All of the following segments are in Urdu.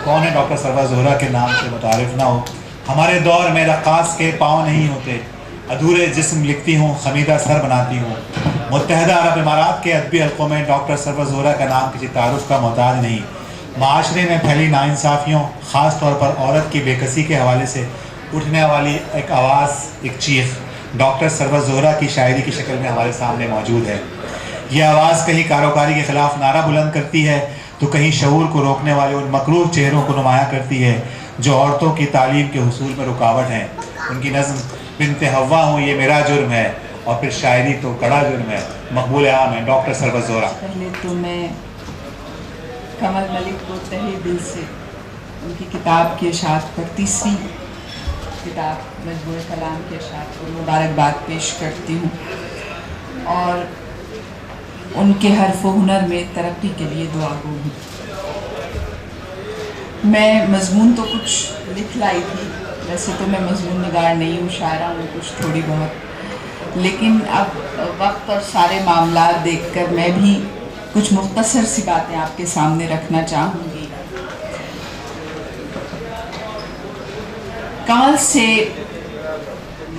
کون ہے ڈاکٹر سرور زہرا کے نام سے متعارف نہ ہو. ہمارے دور میں رقاص کے پاؤں نہیں ہوتے، ادھورے جسم لکھتی ہوں، خمیدہ سر بناتی ہوں. متحدہ عرب امارات کے ادبی حلقوں میں ڈاکٹر سرور زہرا کا نام کسی تعارف کا محتاج نہیں. معاشرے میں پھیلی ناانصافیوں، خاص طور پر عورت کی بے کسی کے حوالے سے اٹھنے والی ایک آواز، ایک چیخ ڈاکٹر سرور زہرا کی شاعری کی شکل میں ہمارے سامنے موجود ہے. یہ آواز کہیں کاروکاری کے خلاف نعرہ بلند کرتی ہے تو کہیں شعور کو روکنے والے ان مکروہ چہروں کو نمایاں کرتی ہے جو عورتوں کی تعلیم کے حصول میں رکاوٹ ہیں. ان کی نظم بنت حوا ہوں یہ میرا جرم ہے، اور پھر شاعری تو کڑا جرم ہے، مقبول عام ہے ڈاکٹر سرور زہرا. پہلے تو میں کمل ملک کو تہہ دل سے ان کی کتاب کی اشاعت پر، تیسری کتاب مجموعہ کلام کی اشاعت پر مبارکباد پیش کرتی ہوں، اور ان کے حرف و ہنر میں ترقی کے لیے دعا گو ہوں. میں مضمون تو کچھ لکھ لائی تھی، ویسے تو میں مضمون نگار نہیں ہوں، شاعرہ ہوں کچھ تھوڑی بہت، لیکن اب وقت اور سارے معاملات دیکھ کر میں بھی کچھ مختصر سی باتیں آپ کے سامنے رکھنا چاہوں گی. کمل سے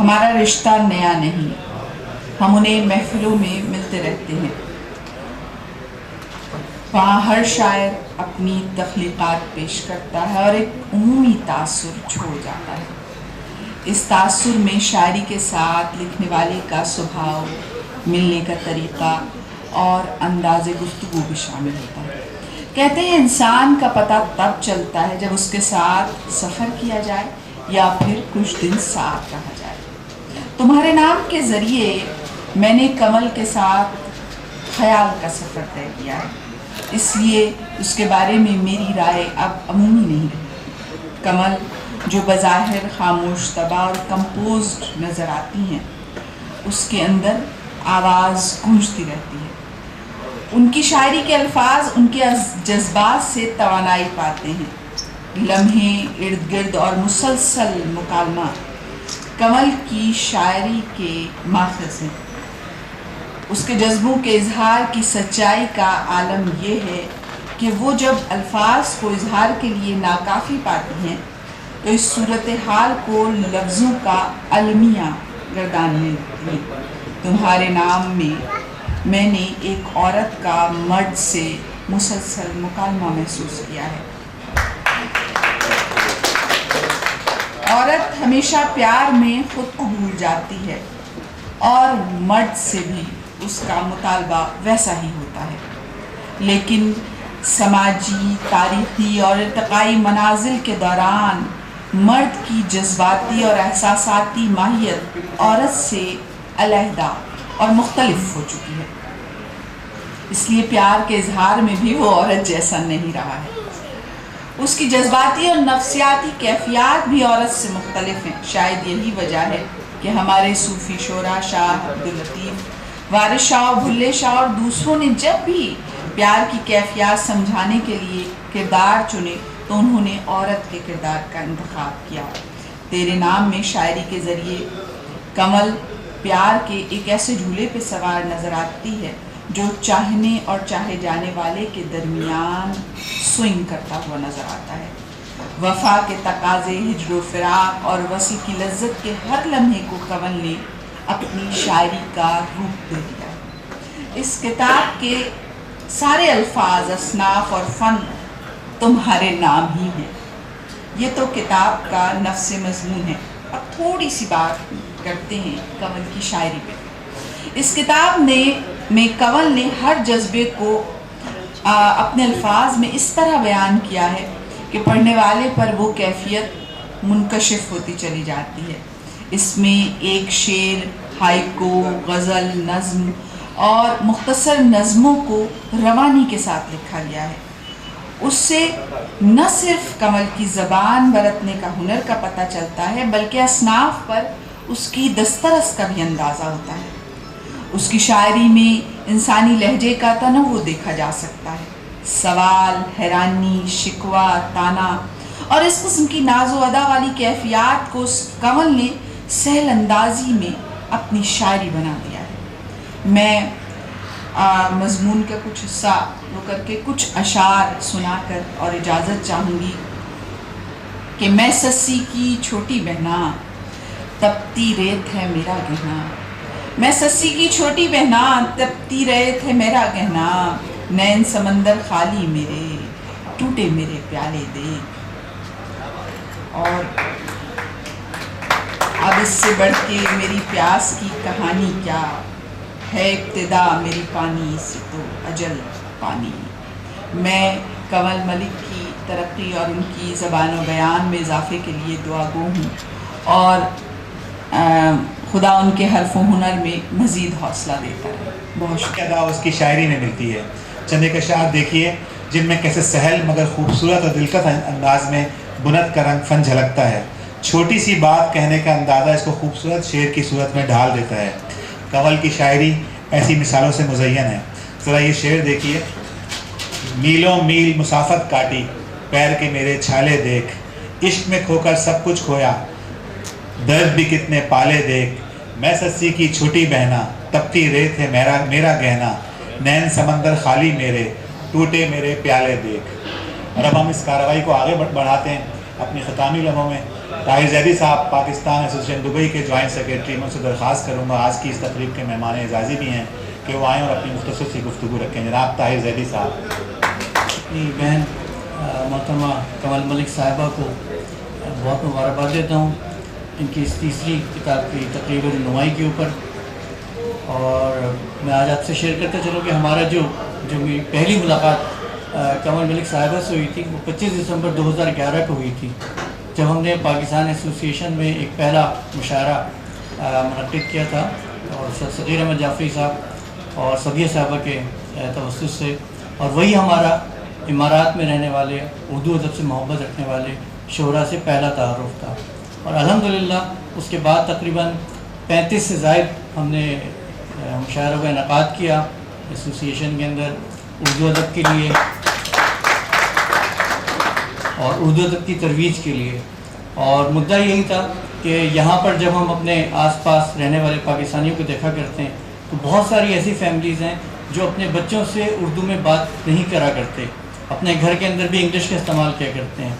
ہمارا رشتہ نیا نہیں، ہم انہیں محفلوں میں ملتے رہتے ہیں. وہاں ہر شاعر اپنی تخلیقات پیش کرتا ہے اور ایک عمومی تاثر چھوڑ جاتا ہے. اس تاثر میں شاعری کے ساتھ لکھنے والے کا سبھاؤ، ملنے کا طریقہ اور انداز گفتگو بھی شامل ہوتا ہے. کہتے ہیں انسان کا پتہ تب چلتا ہے جب اس کے ساتھ سفر کیا جائے یا پھر کچھ دن ساتھ رہا جائے. تمہارے نام کے ذریعے میں نے کمل کے ساتھ خیال کا سفر طے کیا ہے، اس لیے اس کے بارے میں میری رائے اب عمومی نہیں رہی. کمل جو بظاہر خاموش طبع اور کمپوزڈ نظر آتی ہیں، اس کے اندر آواز گونجتی رہتی ہے. ان کی شاعری کے الفاظ ان کے جذبات سے توانائی پاتے ہیں. لمحے، ارد گرد اور مسلسل مکالمہ کمل کی شاعری کے ماخذ ہیں. اس کے جذبوں کے اظہار کی سچائی کا عالم یہ ہے کہ وہ جب الفاظ کو اظہار کے لیے ناکافی پاتی ہیں تو اس صورتحال کو لفظوں کا المیہ گرداننے لگتی ہیں. تمہارے نام میں نے ایک عورت کا مرد سے مسلسل مکالمہ محسوس کیا ہے. عورت ہمیشہ پیار میں خود کو بھول جاتی ہے اور مرد سے بھی اس کا مطالبہ ویسا ہی ہوتا ہے، لیکن سماجی، تاریخی اور ارتقائی منازل کے دوران مرد کی جذباتی اور احساساتی ماہیت عورت سے علیحدہ اور مختلف ہو چکی ہے. اس لیے پیار کے اظہار میں بھی وہ عورت جیسا نہیں رہا ہے. اس کی جذباتی اور نفسیاتی کیفیات بھی عورت سے مختلف ہیں. شاید یہی وجہ ہے کہ ہمارے صوفی شعراء شاہ عبداللطیف، وارث شاہ اور بھلے شاہ اور دوسروں نے جب بھی پیار کی کیفیات سمجھانے کے لیے کردار چنے تو انہوں نے عورت کے کردار کا انتخاب کیا. تیرے نام میں شاعری کے ذریعے کمل پیار کے ایک ایسے جھولے پہ سوار نظر آتی ہے جو چاہنے اور چاہے جانے والے کے درمیان سوئنگ کرتا ہوا نظر آتا ہے. وفا کے تقاضے، ہجر و فراق اور وصل کی لذت کے ہر لمحے کو کمل نے اپنی شاعری کا روپ دے دیا. اس کتاب کے سارے الفاظ، اصناف اور فن تمہارے نام ہی ہیں. یہ تو کتاب کا نفس مضمون ہے. اب تھوڑی سی بات کرتے ہیں کمل کی شاعری پہ. اس کتاب میں کمل نے ہر جذبے کو اپنے الفاظ میں اس طرح بیان کیا ہے کہ پڑھنے والے پر وہ کیفیت منکشف ہوتی چلی جاتی ہے. اس میں ایک شعر، ہائیکو، غزل، نظم اور مختصر نظموں کو روانی کے ساتھ لکھا گیا ہے. اس سے نہ صرف کمل کی زبان برتنے کا ہنر کا پتہ چلتا ہے بلکہ اصناف پر اس کی دسترس کا بھی اندازہ ہوتا ہے. اس کی شاعری میں انسانی لہجے کا تنوع دیکھا جا سکتا ہے. سوال، حیرانی، شکوہ، طعنہ اور اس قسم کی ناز و ادا والی کیفیات کو کمل نے سہل اندازی میں اپنی شاعری بنا دیا ہے. میں مضمون کا کچھ حصہ رو کر کے کچھ اشعار سنا کر اور اجازت چاہوں گی. کہ میں سسی کی چھوٹی بہنا تپتی ریت ہے میرا گہنا، میں سسی کی چھوٹی بہنا تپتی ریت ہے میرا گہنا، نین سمندر خالی میرے ٹوٹے میرے پیالے دیکھ۔ اور اب اس سے بڑھ کے میری پیاس کی کہانی کیا ہے، ابتدا میری پانی سے تو اجل پانی۔ میں کنول ملک کی ترقی اور ان کی زبان و بیان میں اضافے کے لیے دعا گو ہوں، اور خدا ان کے حرف و ہنر میں مزید حوصلہ دیتا ہے۔ بہت شکریہ۔ ادا اس کی شاعری میں ملتی ہے۔ چند ایک اشعار دیکھیے جن میں کیسے سہل مگر خوبصورت اور دلکش انداز میں بنت کا رنگ فن جھلکتا ہے۔ چھوٹی سی بات کہنے کا اندازہ اس کو خوبصورت شعر کی صورت میں ڈھال دیتا ہے۔ کنول کی شاعری ایسی مثالوں سے مزین ہے۔ ذرا یہ شعر دیکھیے۔ میلوں میل مسافت کاٹی پیر کے میرے چھالے دیکھ، عشق میں کھو کر سب کچھ کھویا درد بھی کتنے پالے دیکھ، میں سسی کی چھوٹی بہنا تپتی ریت ہے میرا گہنا، نین سمندر خالی میرے ٹوٹے میرے پیالے دیکھ۔ اور اب ہم اس کارروائی کو آگے بڑھاتے ہیں اپنی ختامی لمحوں میں۔ طاہر زیدی صاحب پاکستان ایسوسیشن دبئی کے جوائنٹ سیکرٹری، میں ان سے درخواست کروں گا، آج کی اس تقریب کے مہمان اعزازی بھی ہیں، کہ وہ آئیں اور اپنی مختصر سی گفتگو رکھیں۔ جناب طاہر زیدی صاحب۔ اپنی بہن محترمہ کنول ملک صاحبہ کو بہت مبارکباد دیتا ہوں ان کی اس تیسری کتاب کی تقریباً نمائی کے اوپر۔ اور میں آج آپ سے شیئر کرتا چلوں کہ ہمارا جو میری پہلی ملاقات کنول ملک صاحبہ سے ہوئی تھی وہ 25 دسمبر 2011 کو ہوئی تھی، جب ہم نے پاکستان ایسوسیشن میں ایک پہلا مشاعرہ منعقد کیا تھا، اور صغیر احمد جعفری صاحب اور صدیہ صاحبہ کے توسط سے، اور وہی ہمارا امارات میں رہنے والے اردو ادب سے محبت رکھنے والے شعراء سے پہلا تعارف تھا۔ اور الحمدللہ اس کے بعد تقریباً 35 سے زائد ہم نے مشاعروں کا انعقاد کیا ایسوسیشن کے اندر اردو ادب کے لیے اور اردو ادب کی ترویج کے لیے۔ اور مدعا یہی تھا کہ یہاں پر جب ہم اپنے آس پاس رہنے والے پاکستانیوں کو دیکھا کرتے ہیں تو بہت ساری ایسی فیملیز ہیں جو اپنے بچوں سے اردو میں بات نہیں کرا کرتے، اپنے گھر کے اندر بھی انگلش کا استعمال کیا کرتے ہیں۔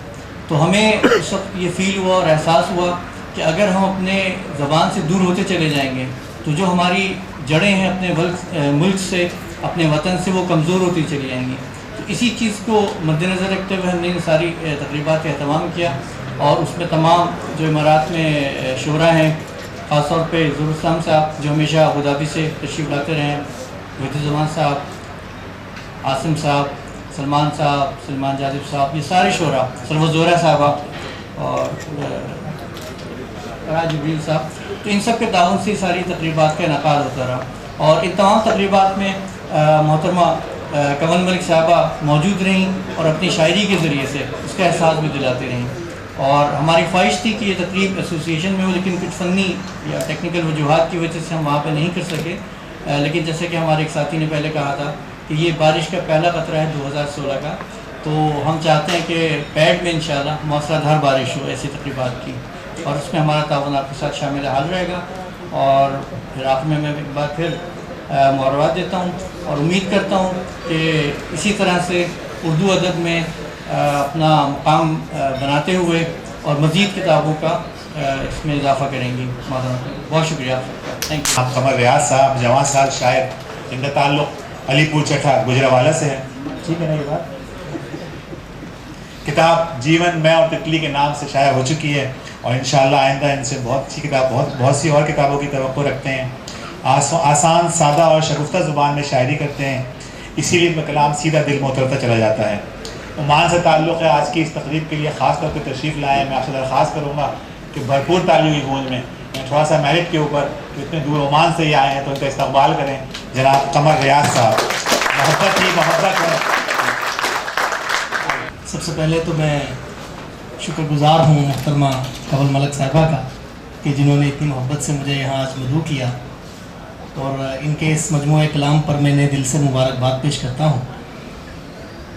تو ہمیں اس وقت یہ فیل ہوا اور احساس ہوا کہ اگر ہم اپنے زبان سے دور ہوتے چلے جائیں گے تو جو ہماری جڑیں ہیں اپنے ملک سے، اپنے وطن سے، وہ کمزور ہوتی چلی جائیں گی۔ تو اسی چیز کو مد نظر رکھتے ہوئے ہم نے ان ساری تقریبات کا اہتمام کیا، اور اس میں تمام جو امارات میں شعراء ہیں، خاص طور پہ ظہور اسلام صاحب جو ہمیشہ ابوظہبی سے تشریف لاتے رہے ہیں، وحید الزمان صاحب، عاصم صاحب، سلمان صاحب، سلمان جاذب صاحب، یہ سارے شعراء، سروت زہرا صاحبہ اور راج جبریل صاحب، تو ان سب کے تعاون سے ساری تقریبات کا انعقاد ہوتا رہا۔ اور ان تمام تقریبات میں محترمہ کنول ملک صاحبہ موجود رہیں اور اپنی شاعری کے ذریعے سے اس کا احساس بھی دلاتے رہیں۔ اور ہماری خواہش تھی کہ یہ تقریب ایسوسیشن میں ہو، لیکن کچھ فنی یا ٹیکنیکل وجوہات کی وجہ سے ہم وہاں پہ نہیں کر سکے۔ لیکن جیسے کہ ہمارے ایک ساتھی نے پہلے کہا تھا کہ یہ بارش کا پہلا قطرہ ہے 2016 کا، تو ہم چاہتے ہیں کہ پیڈ میں انشاءاللہ موثر دھار بارش ہو ایسی تقریبات کی، اور اس میں ہمارا تعاون آپ کے ساتھ شامل حال رہے گا۔ اور پھر آخر میں ایک بار پھر مبارکباد دیتا ہوں اور امید کرتا ہوں کہ اسی طرح سے اردو ادب میں اپنا مقام بناتے ہوئے اور مزید کتابوں کا اس میں اضافہ کریں گی۔ بہت شکریہ آپ سب کا، تھینک یو۔ آپ قمر ریاض صاحب جوان سال شاعر، جن کا تعلق علی پور چٹھا گجرانوالہ سے ہے، ٹھیک ہے نا یہ بات؟ کتاب جیون میں اور تتلی کے نام سے شائع ہو چکی ہے، اور انشاءاللہ آئندہ ان سے بہت اچھی کتاب، بہت سی اور کتابوں کی توقع رکھتے ہیں۔ آسان، سادہ اور شگفتہ زبان میں شاعری کرتے ہیں، اسی لیے ان کا کلام سیدھا دل میں اترتا چلا جاتا ہے۔ عمان سے تعلق ہے، آج کی اس تقریب کے لیے خاص طور پہ تشریف لائے ہیں۔ میں آپ سے درخواست کروں گا کہ بھرپور تالیوں کی گونج میں تھوڑا سا میرٹ کے اوپر، کہ اتنے دور عمان سے ہی آئے ہیں تو ان کا استقبال کریں۔ جناب قمر ریاض صاحب، محبت ہے۔ سب سے پہلے تو میں شکر گزار ہوں محترمہ کنول ملک صاحبہ کا کہ جنہوں نے اتنی محبت سے مجھے یہاں آج مدعو کیا، اور ان کے اس مجموعہ کلام پر میں نے دل سے مبارکباد پیش کرتا ہوں۔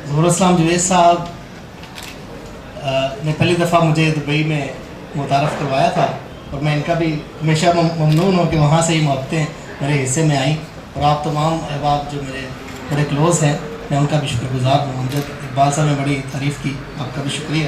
ظہور اسلام جوید صاحب نے پہلی دفعہ مجھے دبئی میں متعارف کروایا تھا، اور میں ان کا بھی ہمیشہ ممنون ہوں کہ وہاں سے ہی محبتیں میرے حصے میں آئیں، اور آپ تمام احباب جو میرے بڑے کلوز ہیں، میں ان کا بھی شکر گزار ہوں۔ امجد اقبال صاحب نے بڑی تعریف کی، آپ کا بھی شکریہ۔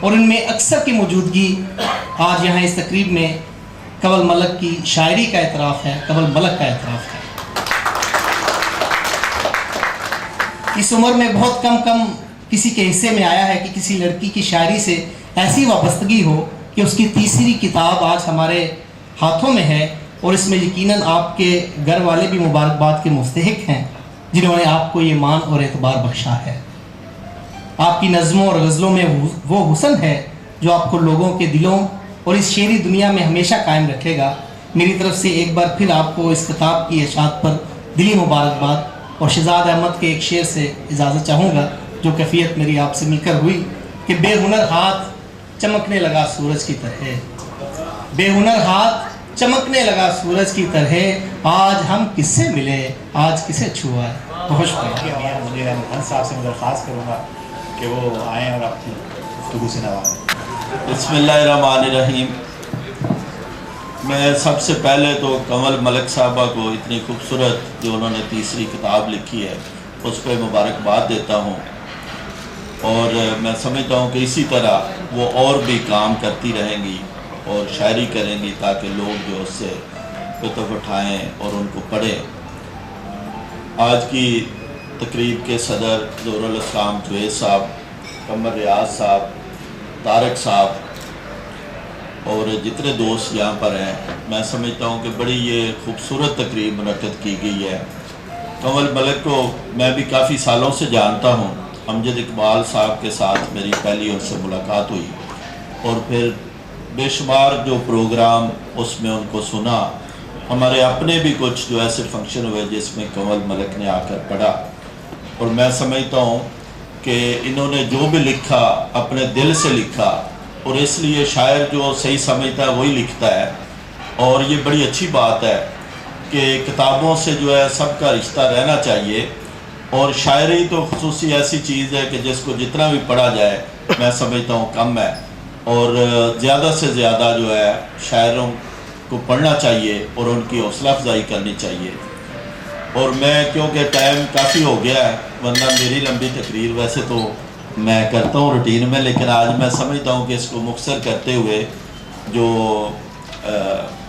اور ان میں اکثر کی موجودگی آج یہاں اس تقریب میں کنول ملک کی شاعری کا اعتراف ہے، کنول ملک کا اعتراف ہے۔ اس عمر میں بہت کم کسی کے حصے میں آیا ہے کہ کسی لڑکی کی شاعری سے ایسی وابستگی ہو کہ اس کی تیسری کتاب آج ہمارے ہاتھوں میں ہے، اور اس میں یقیناً آپ کے گھر والے بھی مبارکباد کے مستحق ہیں جنہوں نے آپ کو یہ مان اور اعتبار بخشا ہے۔ آپ کی نظموں اور غزلوں میں وہ حسن ہے جو آپ کو لوگوں کے دلوں اور اس شعری دنیا میں ہمیشہ قائم رکھے گا۔ میری طرف سے ایک بار پھر آپ کو اس کتاب کی اشاعت پر دلی مبارکباد، اور شہزاد احمد کے ایک شعر سے اجازت چاہوں گا جو کیفیت میری آپ سے مل کر ہوئی کہ بے ہنر ہاتھ چمکنے لگا سورج کی طرح، بے ہنر ہاتھ چمکنے لگا سورج کی طرح، آج ہم کس سے ملے، آج کسے چھوا ہے۔ بہت شکریہ۔ مجھے ہنس صاحب سے میں درخواست کروں گا کہ وہ آئیں اور اپنی گفتگو سے نوازیں۔ بسم اللہ الرحمن الرحیم۔ میں سب سے پہلے تو کنول ملک صاحبہ کو اتنی خوبصورت جو انہوں نے تیسری کتاب لکھی ہے اس پہ مبارکباد دیتا ہوں، اور میں سمجھتا ہوں کہ اسی طرح وہ اور بھی کام کرتی رہیں گی اور شاعری کریں گی تاکہ لوگ جو اس سے لطف اٹھائیں اور ان کو پڑھیں۔ آج کی تقریب کے صدر ظہور الاسلام جوید صاحب، قمر ریاض صاحب، طارق صاحب اور جتنے دوست یہاں پر ہیں، میں سمجھتا ہوں کہ بڑی یہ خوبصورت تقریب منعقد کی گئی ہے۔ کنول ملک کو میں بھی کافی سالوں سے جانتا ہوں۔ امجد اقبال صاحب کے ساتھ میری پہلی ان سے ملاقات ہوئی، اور پھر بے شمار جو پروگرام اس میں ان کو سنا۔ ہمارے اپنے بھی کچھ جو ایسے فنکشن ہوئے جس میں کنول ملک نے آ کر پڑھا، اور میں سمجھتا ہوں کہ انہوں نے جو بھی لکھا اپنے دل سے لکھا، اور اس لیے شاعر جو صحیح سمجھتا ہے وہی لکھتا ہے، اور یہ بڑی اچھی بات ہے کہ کتابوں سے جو ہے سب کا رشتہ رہنا چاہیے، اور شاعری تو خصوصی ایسی چیز ہے کہ جس کو جتنا بھی پڑھا جائے میں سمجھتا ہوں کم ہے، اور زیادہ سے زیادہ جو ہے شاعروں کو پڑھنا چاہیے اور ان کی حوصلہ افزائی کرنی چاہیے۔ اور میں کیونکہ ٹائم کافی ہو گیا ہے، ورنہ میری لمبی تقریر ویسے تو میں کرتا ہوں روٹین میں، لیکن آج میں سمجھتا ہوں کہ اس کو مختصر کرتے ہوئے جو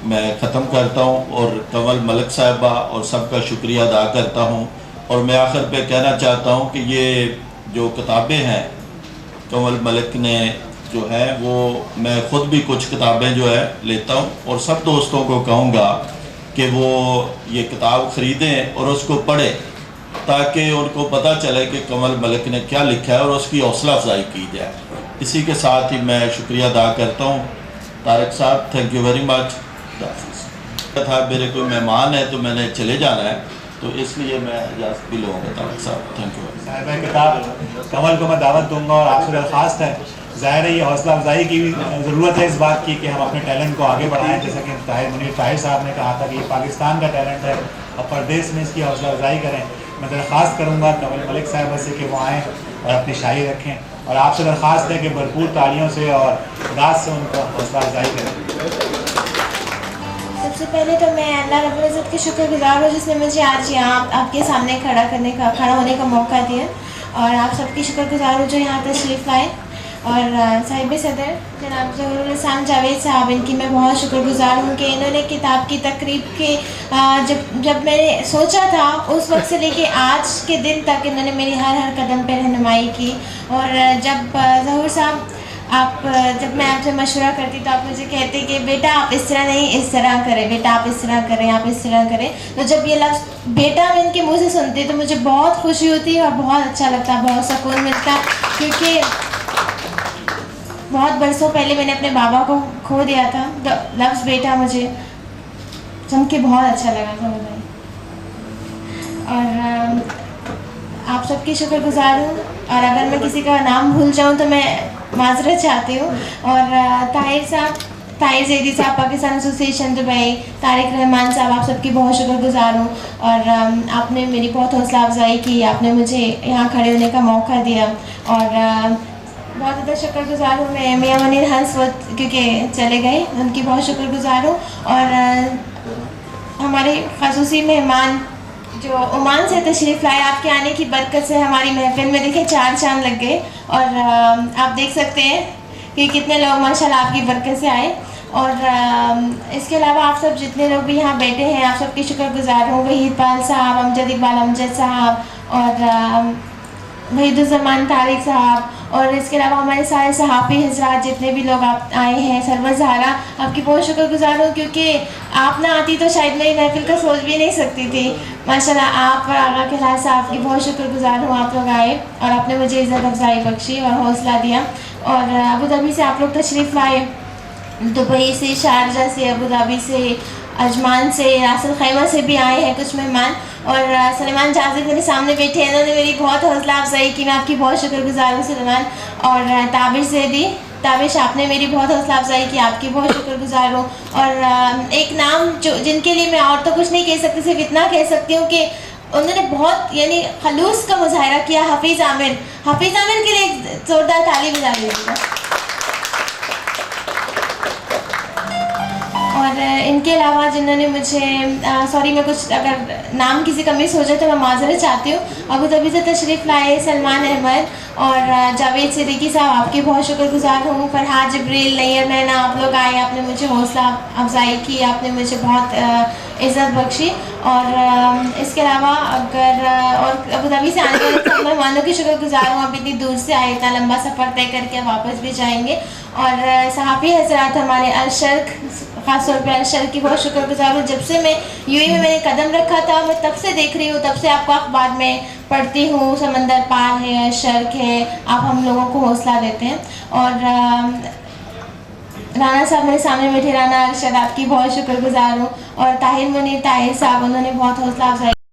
میں ختم کرتا ہوں، اور کنول ملک صاحبہ اور سب کا شکریہ ادا کرتا ہوں۔ اور میں آخر پہ کہنا چاہتا ہوں کہ یہ جو کتابیں ہیں کنول ملک نے جو ہے وہ میں خود بھی کچھ کتابیں جو ہے لیتا ہوں، اور سب دوستوں کو کہوں گا کہ وہ یہ کتاب خریدیں اور اس کو پڑھیں تاکہ ان کو پتہ چلے کہ کنول ملک نے کیا لکھا ہے اور اس کی حوصلہ افزائی کی جائے۔ اسی کے ساتھ ہی میں شکریہ ادا کرتا ہوں۔ طارق صاحب تھینک یو ویری مچ۔ تھا میرے کوئی مہمان ہے تو میں نے چلے جانا ہے، تو اس لیے میں اجازت بھی لوں گا۔ طارق صاحب تھینک یو۔ صاحب کتاب کنول کو میں دعوت دوں گا، اور آپ سے درخواست ہے، ظاہر ہے یہ حوصلہ افزائی کی بھی ضرورت ہے اس بات کی کہ ہم اپنے ٹیلنٹ کو آگے بڑھائیں، جیسا کہ منیر طاہر صاحب نے کہا تھا کہ یہ پاکستان کا ٹیلنٹ ہے اور پردیس میں اس کی حوصلہ افزائی کریں۔ میں درخواست کروں گا کنول ملک صاحبہ سے کہ وہ آئیں اور اپنی شاعری رکھیں، اور آپ سے درخواست ہے کہ بھرپور تالیوں سے اور انداز سے ان کو حوصلہ افزائی کریں۔ سب سے پہلے تو میں اللہ رب العزت کی شکر گزار ہوں جس نے مجھے آج یہاں آپ کے سامنے کھڑا ہونے کا موقع دیا، اور آپ سب کی شکر گزار ہوں جو یہاں تشریف لائے، اور صاحب صدر جناب ظہور الاسلام جاوید صاحب، ان کی میں بہت شکر گزار ہوں کہ انہوں نے کتاب کی تقریب کے جب میں نے سوچا تھا اس وقت سے لے کے آج کے دن تک انہوں نے میری ہر قدم پہ رہنمائی کی۔ اور جب ظہور صاحب جب میں آپ سے مشورہ کرتی تو آپ مجھے کہتے کہ بیٹا آپ اس طرح نہیں، اس طرح کریں، بیٹا آپ اس طرح کریں، آپ اس طرح کریں۔ تو جب یہ لفظ بیٹا میں ان کے منہ سے سنتی تو مجھے بہت خوشی ہوتی اور بہت اچھا لگتا، بہت سکون ملتا، کیونکہ بہت برسوں پہلے میں نے اپنے بابا کو کھو دیا تھا، تو لفظ بیٹا مجھے سن کے بہت اچھا لگا تھا مجھے۔ اور آپ سب کی شکر گزار ہوں، اور اگر میں کسی کا نام بھول جاؤں تو میں معذرت چاہتی ہوں۔ اور طاہر زیدی صاحب پاکستان ایسوسیشن دبئی، طارق رحمان صاحب، آپ سب کی بہت شکر گزار ہوں، اور آپ نے میری بہت حوصلہ افزائی کی، آپ نے مجھے یہاں کھڑے ہونے کا موقع دیا۔ اور بہت زیادہ شکر گزار ہوں میں میاں منیر ہنس کیونکہ چلے گئے، ان کی بہت شکر گزار ہوں۔ اور ہمارے خصوصی مہمان جو عمان سے تشریف لائے، آپ کے آنے کی برکت سے ہماری محفل میں دیکھیں 4 چاند لگ گئے، اور آپ دیکھ سکتے ہیں کہ کتنے لوگ ماشاءاللہ آپ کی برکت سے آئے. اور اس کے علاوہ آپ سب جتنے لوگ بھی یہاں بیٹھے ہیں آپ سب کی شکر گزار ہوں. وحید پال صاحب, امجد اقبال امجد صاحب اور وحید الزمان طارق صاحب, اور اس کے علاوہ ہمارے سارے صحافی حضرات جتنے بھی لوگ آپ آئے ہیں. سرور زہرا, آپ کی بہت شکر گزار ہوں کیونکہ آپ نہ آتی تو شاید میں محفل کا سوچ بھی نہیں سکتی تھی. ماشاءاللہ آپ اور آغا کیلاش صاحب کی بہت شکر گزار ہوں. آپ لوگ آئے اور آپ نے مجھے عزت افزائی بخشی اور حوصلہ دیا. اور ابوظہبی سے آپ لوگ تشریف لائے, دبئی سے, شارجہ سے, ابوظہبی سے, اجمان سے, راس الخیمہ سے بھی آئے ہیں کچھ مہمان. اور سلیمان جازر میرے سامنے بیٹھے ہیں, انہوں نے میری بہت حوصلہ افزائی کی. میں آپ کی بہت شکر گزار ہوں سلیمان. اور تابش زیدی, تابش آپ نے میری بہت حوصلہ افزائی کی, آپ کی بہت شکر گزار ہوں. اور ایک نام جن کے لیے میں اور تو کچھ نہیں کہہ سکتی, صرف اتنا کہہ سکتی ہوں کہ انہوں نے بہت یعنی خلوص کا مظاہرہ کیا. حفیظ عامر, حفیظ عامر کے لیے ایک زوردار تالی بجا دیجیے گا. اور ان کے علاوہ جنہوں نے مجھے سوری میں کچھ اگر نام کسی کا مس ہو جائے تو میں معذرت چاہتی ہوں. ابوظہبی سے تشریف لائے سلمان احمد اور جاوید صدیقی صاحب, آپ کی بہت شکر گزار ہوں. فرحاد جبریل, نیر نینا, آپ لوگ آئے, آپ نے مجھے حوصلہ افزائی کی, آپ نے مجھے بہت عزت بخشی. اور اس کے علاوہ اگر اور ابوظہبی سے آنے والے سب مہمانوں کی شکر گزار ہوں. آپ اتنی دور سے آئے, اتنا لمبا سفر طے کر کے واپس بھی جائیں گے. اور صحافی حضرات ہمارے الشرق, خاص طور پہ الشرق کی بہت شکر گزار ہوں. جب سے میں یو اے میں نے قدم رکھا تھا میں تب سے دیکھ رہی ہوں, تب سے آپ کو اخبار میں پڑھتی ہوں. سمندر پار ہے, الشرق ہے, آپ ہم لوگوں کو حوصلہ دیتے ہیں. اور رانا صاحب میرے سامنے بیٹھے, رانا ارشد, آپ کی بہت شکر گزار ہوں. اور طاہر منیر طاہر صاحب, انہوں نے بہت حوصلہ افزائی